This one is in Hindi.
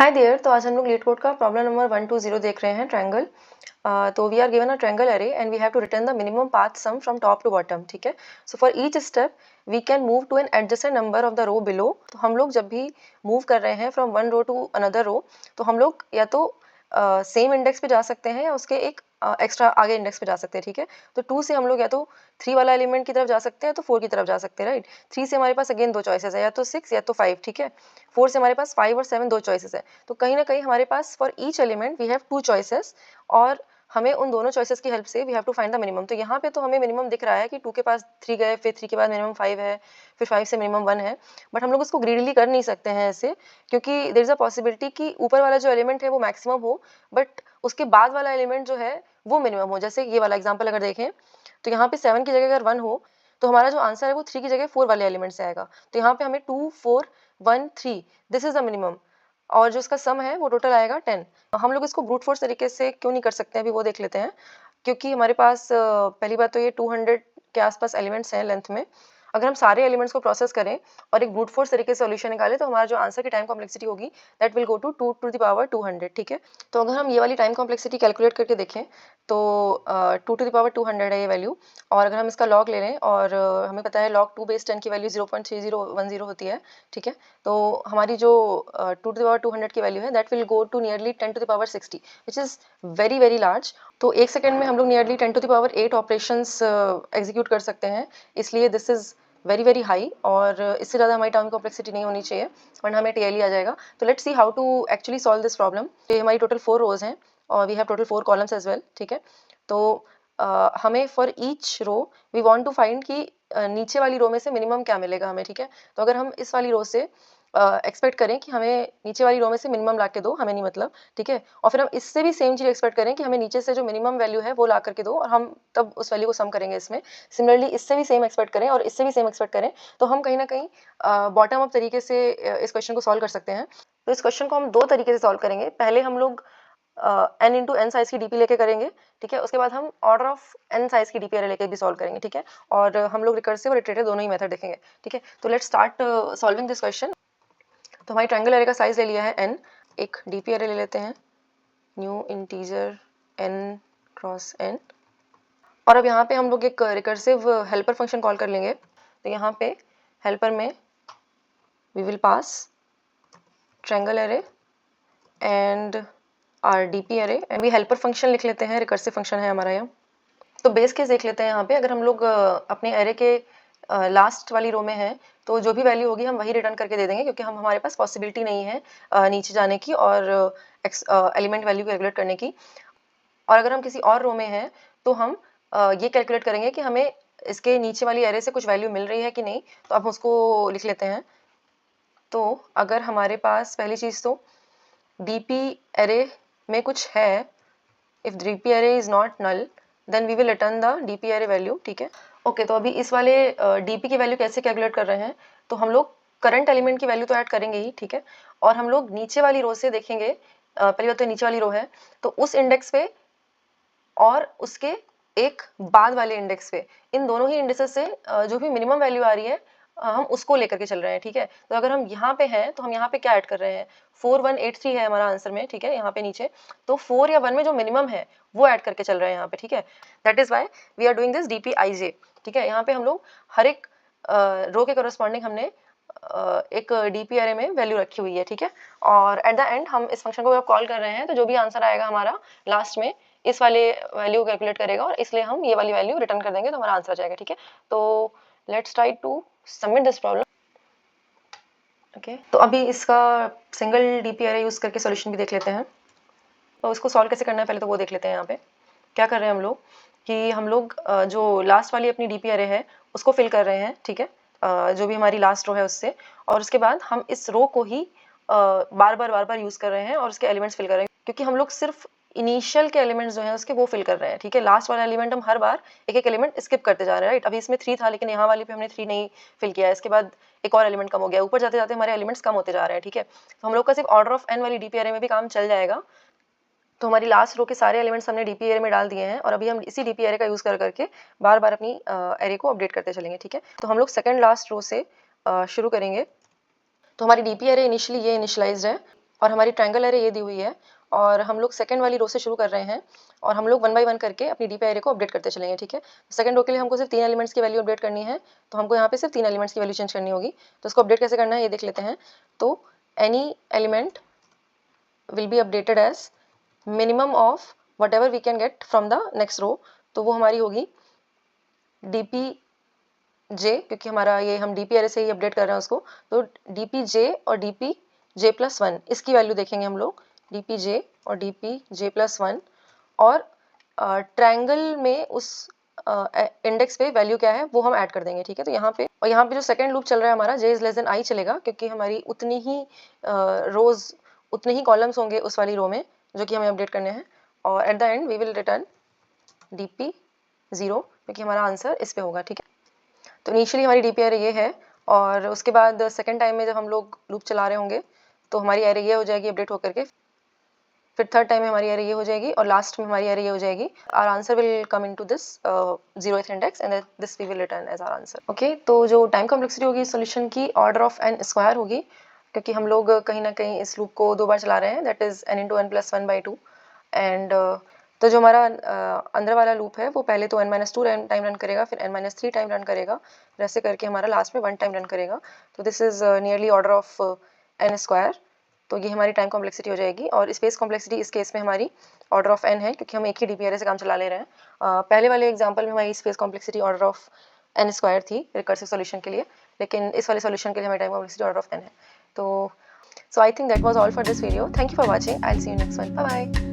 Hi there. तो आज हम लोग लीड कोड का प्रॉब्लम नंबर 120 देख रहे हैं, ट्रायंगल। तो we are given a triangle array and we have to return the minimum path sum from top to bottom. ठीक है। So for each step we can move to an adjacent number of the row below. तो हम लोग जब भी मूव कर रहे हैं from one row to another row, तो हम लोग या तो सेम इंडेक्स पे जा सकते हैं या उसके एक एक्स्ट्रा आगे इंडेक्स पे जा सकते हैं। ठीक है। तो 2 से हम लोग या तो 3 वाला एलिमेंट की तरफ जा सकते हैं, तो 4 की तरफ जा सकते हैं, राइट। 3 से हमारे पास अगेन दो चॉइसेस है, या तो 6 या तो 5। ठीक है। 4 से हमारे पास 5 और 7 दो चॉइसेस है। तो कहीं ना कहीं हमारे पास for each element we have 2 choices, और हमें उन दोनों चॉइसेस की हेल्प से we have to find the minimum. तो यहाँ पे तो हमें मिनिमम दिख रहा है कि 2 के पास 3 गए, फिर 3 के बाद मिनिमम 5 है, फिर 5 से मिनिमम 1 है। बट हम लोग उसको ग्रीडली कर नहीं सकते हैं ऐसे, क्योंकि देयर इज अ पॉसिबिलिटी कि ऊपर वाला जो एलिमेंट है वो मैक्सिमम हो, बट उसके बाद वाला एलिमेंट जो है वो मिनिमम हो। जैसे ये वाला एग्जाम्पल अगर देखें, तो यहाँ पे 7 की जगह अगर 1 हो, तो हमारा जो आंसर है वो 3 की जगह 4 वाले एलिमेंट से आएगा। तो यहाँ पे हमें 2, 4, 1, 3 दिस इज द मिनिमम, और जो इसका सम है वो टोटल आएगा 10। हम लोग इसको ब्रूट फोर्स तरीके से क्यों नहीं कर सकते हैं, अभी वो देख लेते हैं। क्योंकि हमारे पास पहली बात तो ये 200 के आसपास एलिमेंट्स हैं लेंथ में। अगर हम सारे एलिमेंट्स को प्रोसेस करें और एक ब्रूट फोर्स तरीके से सॉल्यूशन निकालें, तो हमारा जो आंसर की टाइम कॉम्प्लेक्सिटी होगी that will go to 2 to the power 200। ठीक है। तो अगर हम ये वाली टाइम कॉम्प्लेक्सिटी कैलकुलेट करके देखें, तो 2 टू द पावर 200 है ये वैल्यू। और अगर हम इसका लॉग ले लें, और हमें पता है लॉग 2 बेस 10 की वैल्यू 0.3010 होती है। ठीक है। तो हमारी जो 2 टू द पावर 200 की वैल्यू है that will go to nearly 10 to the power 60, which is very very large. तो एक सेकेंड में हम लोग nearly 10 to the power 8 operations execute कर सकते हैं, इसलिए this is very very high. और इससे ज़्यादा हमारी टाइम कॉम्प्लेक्सिटी नहीं होनी चाहिए, वरना हमें टीएलई आ जाएगा। तो let's see how to actually solve this problem. ये हमारी टोटल 4 रोज हैं और we have total 4 columns as well. ठीक है। तो हमें for each row we want to find कि नीचे वाली रो में से मिनिमम क्या मिलेगा हमें। ठीक है। तो अगर हम इस वाली रो से एक्सपेक्ट करें कि हमें नीचे वाली रो में से मिनिमम ला के दो, हमें नहीं मतलब। ठीक है। और फिर हम इससे भी सेम चीज़ एक्सपेक्ट करें कि हमें नीचे से जो मिनिमम वैल्यू है वो ला करके दो, और हम तब उस वैल्यू को सम करेंगे इसमें। सिमिलरली इससे भी सेम एक्सपेक्ट करें और इससे भी सेम एक्सपेक्ट करें, तो हम कहीं ना कहीं बॉटम अप तरीके से इस क्वेश्चन को सॉल्व कर सकते हैं। तो इस क्वेश्चन को हम दो तरीके से सॉल्व करेंगे। पहले हम लोग n इंटू एन साइज की डीपी लेके करेंगे। ठीक है। उसके बाद हम ऑर्डर ऑफ n साइज की डीपी अरे लेके भी सॉल्व करेंगे। ठीक है। और हम लोग रिकर्सिव और इटरेटिव दोनों ही मेथड देखेंगे। ठीक है। तो let's start solving this question. तो हमारी ट्रायंगल अरे का साइज ले लिया है n। एक डीपी अरे ले लेते हैं, new integer n cross n। और अब यहाँ पे हम लोग एक रिकर्सिव हेल्पर फंक्शन कॉल कर लेंगे। तो यहाँ पे हेल्पर में we will pass triangle array and are DP अरे, एंड भी हेल्पर फंक्शन लिख लेते हैं, रिकर्सिव फंक्शन है हमारा यहाँ। तो बेस केस देख लेते हैं यहाँ पे। अगर हम लोग अपने अरे के लास्ट वाली रो में है, तो जो भी वैल्यू होगी हम वही रिटर्न करके दे देंगे, क्योंकि हम हमारे पास पॉसिबिलिटी नहीं है नीचे जाने की और एलिमेंट वैल्यू कैलकुलेट करने की। और अगर हम किसी और रो में हैं, तो हम ये कैलकुलेट करेंगे कि हमें इसके नीचे वाली एरे से कुछ वैल्यू मिल रही है कि नहीं। तो अब उसको लिख लेते हैं। तो अगर हमारे पास पहली चीज़ तो डीपी एरे में कुछ है, if DP array is not null then we will return the DP array value. ठीक है। ओके। तो अभी इस वाले डीपी की वैल्यू कैसे कैलकुलेट कर रहे हैं, तो हम लोग करंट एलिमेंट की वैल्यू तो ऐड करेंगे ही। ठीक है। और हम लोग नीचे वाली रो से देखेंगे, पहली बात तो नीचे वाली रो है, तो उस इंडेक्स पे और उसके एक बाद वाले इंडेक्स पे, इन दोनों ही इंडेक्सेस से जो भी मिनिमम वैल्यू आ रही है हम उसको लेकर के चल रहे हैं। ठीक है। तो अगर हम यहाँ पे हैं, तो हम यहाँ पे क्या ऐड कर रहे हैं, 4183 है हमारा आंसर में। ठीक है। यहाँ पे नीचे तो 4 या 1 में जो मिनिमम है वो ऐड करके चल रहे हैं यहाँ पे। ठीक है। That is why we are doing this DP IJ. ठीक है। यहाँ पे हम लोग हर एक रो के करस्पॉन्डिंग हमने एक डीपी अरे में वैल्यू रखी हुई है। ठीक है। और एट द एंड हम इस फंक्शन को जब कॉल कर रहे हैं, तो जो भी आंसर आएगा हमारा लास्ट में इस वाले वैल्यू कैलकुलेट करेगा, और इसलिए हम ये वाली वैल्यू रिटर्न कर देंगे, तो हमारा आंसर आ जाएगा। ठीक है। तो let's try to submit this problem. Okay. तो अभी इसका सिंगल डीपी अरे यूज करके सॉल्यूशन भी देख लेते हैं। तो उसको सॉल्व कैसे करना है पहले तो वो देख लेते हैं। यहाँ पे क्या कर रहे हैं हम लोग कि हम लोग जो लास्ट वाली अपनी डीपी अरे है उसको फिल कर रहे हैं। ठीक है। जो भी हमारी लास्ट रो है उससे, और उसके बाद हम इस रो को ही बार बार यूज कर रहे हैं और उसके एलिमेंट्स फिल कर रहे हैं, क्योंकि हम लोग सिर्फ इनिशियल के एलिमेंट्स जो हैं उसके वो फिल कर रहे हैं। ठीक है। लास्ट वाला एलिमेंट हम हर बार एक एक एलिमेंट स्किप करते जा रहे हैं, राइट। अभी इसमें 3 था, लेकिन यहाँ वाली पे हमने 3 नहीं फिल किया है। इसके बाद एक और एलिमेंट कम हो गया, ऊपर जाते जाते हमारे एलिमेंट्स कम होते जा रहे हैं। ठीक है। तो हम लोग का सिर्फ ऑर्डर ऑफ एन वाली डीपी अरे में भी काम चल जाएगा। तो हमारी लास्ट रो के सारे एलिमेंट्स हमने डीपी एरे में डाल दिए हैं, और अभी हम इसी डीपी एरे का यूज कर करके बार बार अपनी एरे को अपडेट करते चलेंगे। ठीक है। तो हम लोग सेकंड लास्ट रो से शुरू करेंगे। तो हमारी डीपी एरे इनिशियली ये इनिशियलाइज्ड है, और हमारी ट्रायंगल एरे ये दी हुई है और हम लोग सेकंड वाली रो से शुरू कर रहे हैं और हम लोग 1 बाय 1 करके अपनी डीपी एरे को अपडेट करते चलेंगे, ठीक है। सेकंड रो के लिए हमको सिर्फ 3 एलिमेंट्स की वैल्यू अपडेट करनी है, तो हमको यहाँ पे सिर्फ 3 एलिमेंट्स की वैल्यू चेंज करनी होगी। तो इसको अपडेट कैसे करना है ये देख लेते हैं। तो any element will be updated as minimum of whatever we can get from the next row. तो वो हमारी होगी डीपी जे, क्योंकि हमारा ये हम डीपी एरे से ही अपडेट कर रहे हैं उसको, तो डीपी जे और डीपी जे प्लस 1 इसकी वैल्यू देखेंगे हम लोग, डीपी जे और डीपी जे प्लस 1। और ट्रायंगल में उस इंडेक्स पे वैल्यू क्या है वो हम ऐड कर देंगे, ठीक है। तो यहाँ पे और यहाँ पे जो सेकंड लूप चल रहा है हमारा जे इज लेस देन आई चलेगा, क्योंकि हमारी उतनी ही रोज उतने ही कॉलम्स होंगे उस वाली रो में जो कि हमें अपडेट करने हैं। और at the end we will return DP 0, क्योंकि हमारा आंसर इस पे होगा, ठीक है। तो इनिशियली हमारी डीपी एरे ये है और उसके बाद सेकंड टाइम में जब हम लोग लूप चला रहे होंगे तो हमारी एरे ये हो जाएगी अपडेट होकर के, फिर थर्ड टाइम में हमारी एरे ये हो जाएगी और लास्ट में हमारी एरे ये हो जाएगी। Our answer will come into this 0th index and this we will return as our answer. Okay, तो जो टाइम कॉम्प्लेक्सिटी होगी सॉल्यूशन की ऑर्डर ऑफ n स्क्वायर होगी, क्योंकि हम लोग कहीं ना कहीं इस लूप को 2 बार चला रहे हैं, that is n into n plus 1/2। And तो जो हमारा अंदर वाला लूप है वो पहले तो n-2 टाइम रन करेगा, फिर n-3 टाइम रन करेगा, फिर ऐसे करके हमारा लास्ट में 1 टाइम रन करेगा। तो this is nearly order of n square. तो ये हमारी टाइम कॉम्प्लेक्सिटी हो जाएगी और स्पेस कॉम्प्लेक्सिटी इस केस में हमारी ऑर्डर ऑफ n है, क्योंकि हम एक ही डीपी एरे से काम चला ले रहे हैं। पहले वाले एग्जांपल में हमारी space complexity order of n square थी रिकर्सिव सॉल्यूशन के लिए, लेकिन इस वाले सॉल्यूशन के लिए हमारी time complexity order of n है। तो so I think that was all for this video. Thank you for watching. I will see you next one. Bye bye.